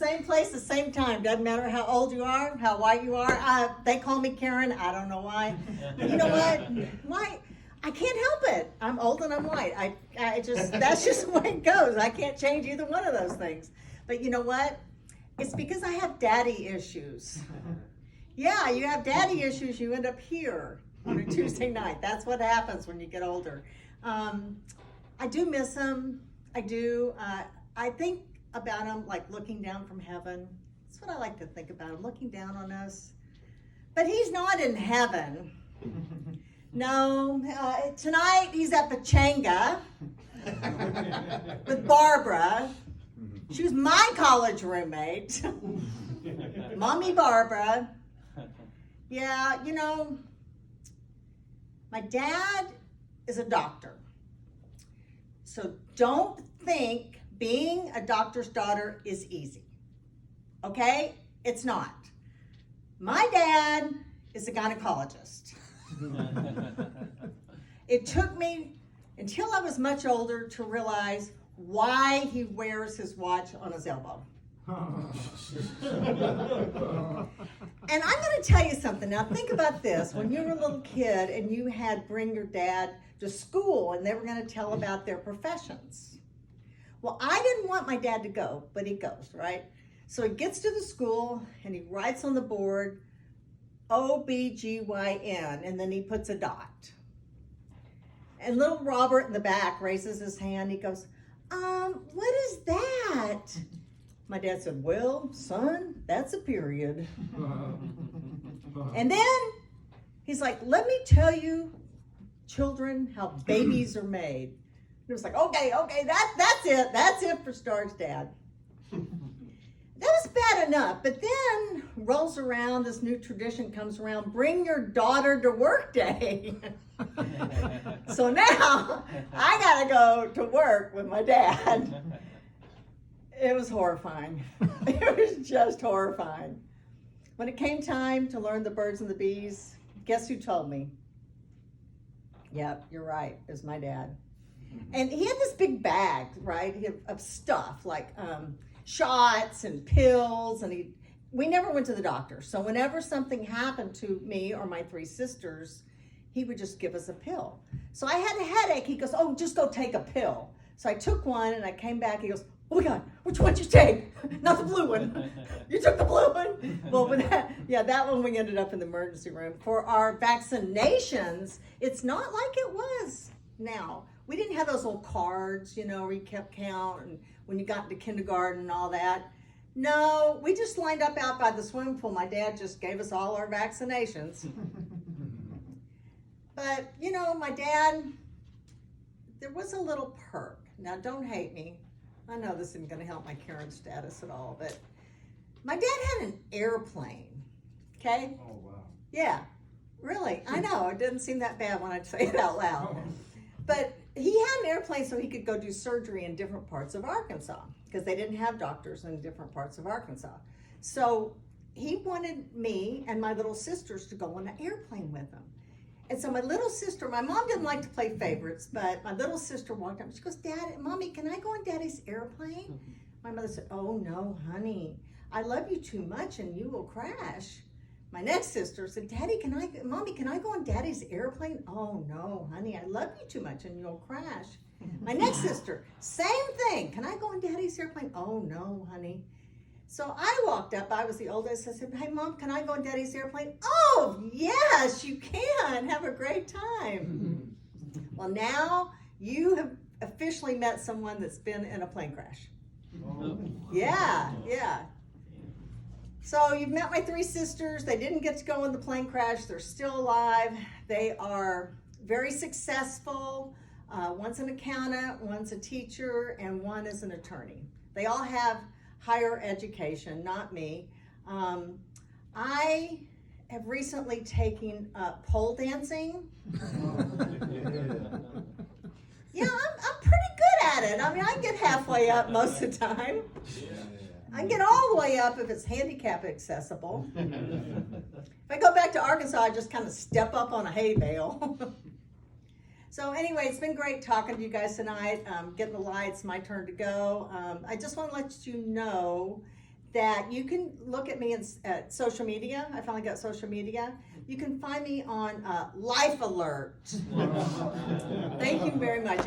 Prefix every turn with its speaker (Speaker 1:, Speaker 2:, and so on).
Speaker 1: same place, the same time. Doesn't matter how old you are, how white you are. They call me Karen. I don't know why. You know what? Why? I can't help it. I'm old and I'm white. That's just the way it goes. I can't change either one of those things. But you know what? It's because I have daddy issues. Yeah, you have daddy issues, you end up here on a Tuesday night. That's what happens when you get older. I do miss him. I do. I think about him like looking down from heaven. That's what I like to think about him, looking down on us. But he's not in heaven. No, tonight he's at Pachanga with Barbara. She was my college roommate. Mommy Barbara. Yeah, you know, my dad is a doctor. So don't think being a doctor's daughter is easy. Okay? It's not. My dad is a gynecologist. It took me until I was much older to realize why he wears his watch on his elbow. And I'm going to tell you something. Now think about this. When you were a little kid and you had bring your dad to school and they were going to tell about their professions. Well, I didn't want my dad to go, but he goes, right? So he gets to the school and he writes on the board, OBGYN, and then he puts a dot. And little Robert in the back raises his hand. He goes, what is that? My dad said, well, son, that's a period. And then he's like, let me tell you, children, how babies are made. And it was like, okay, that's it. That's it for Star's dad. That was bad enough, but then rolls around, this new tradition comes around, bring your daughter to work day. So now I gotta go to work with my dad. It was horrifying. It was just horrifying. When it came time to learn the birds and the bees, guess who told me? Yep, you're right, it was my dad. And he had this big bag, right, of stuff like shots and pills, and we never went to the doctor. So whenever something happened to me or my three sisters, he would just give us a pill. So I had a headache. He goes, oh, just go take a pill. So I took one and I came back. He goes, oh my God, which one did you take? Not the blue one. You took the blue one? Well, that one we ended up in the emergency room. For our vaccinations, it's not like it was now. We didn't have those little cards, you know, where you kept count and when you got into kindergarten and all that. No, we just lined up out by the swimming pool. My dad just gave us all our vaccinations. But, you know, my dad, there was a little perk. Now, don't hate me. I know this isn't going to help my Karen status at all, but my dad had an airplane, okay?
Speaker 2: Oh, wow.
Speaker 1: Yeah, really. I know, it didn't seem that bad when I say it out loud. But he had an airplane so he could go do surgery in different parts of Arkansas because they didn't have doctors in different parts of Arkansas. So he wanted me and my little sisters to go on an airplane with him. And so my little sister, my mom didn't like to play favorites, but my little sister walked up and she goes, Mommy, can I go on Daddy's airplane? My mother said, oh no, honey, I love you too much and you will crash. My next sister said, Mommy, can I go on Daddy's airplane? Oh no, honey, I love you too much and you'll crash. My next sister, same thing. Can I go on Daddy's airplane? Oh no, honey. So I walked up, I was the oldest, I said, hey Mom, can I go on Daddy's airplane? Oh yes, you can, have a great time. Well, now you have officially met someone that's been in a plane crash.
Speaker 2: Oh.
Speaker 1: Yeah. So you've met my three sisters. They didn't get to go in the plane crash. They're still alive. They are very successful. One's an accountant, one's a teacher, and one is an attorney. They all have higher education, not me. I have recently taken up pole dancing. Yeah, I'm pretty good at it. I mean, I can get halfway up most of the time. I can get all the way up if it's handicap accessible. If I go back to Arkansas, I just kind of step up on a hay bale. So anyway, it's been great talking to you guys tonight. Getting the lights, my turn to go. I just want to let you know that you can look at me at social media. I finally got social media. You can find me on Life Alert. Thank you very much.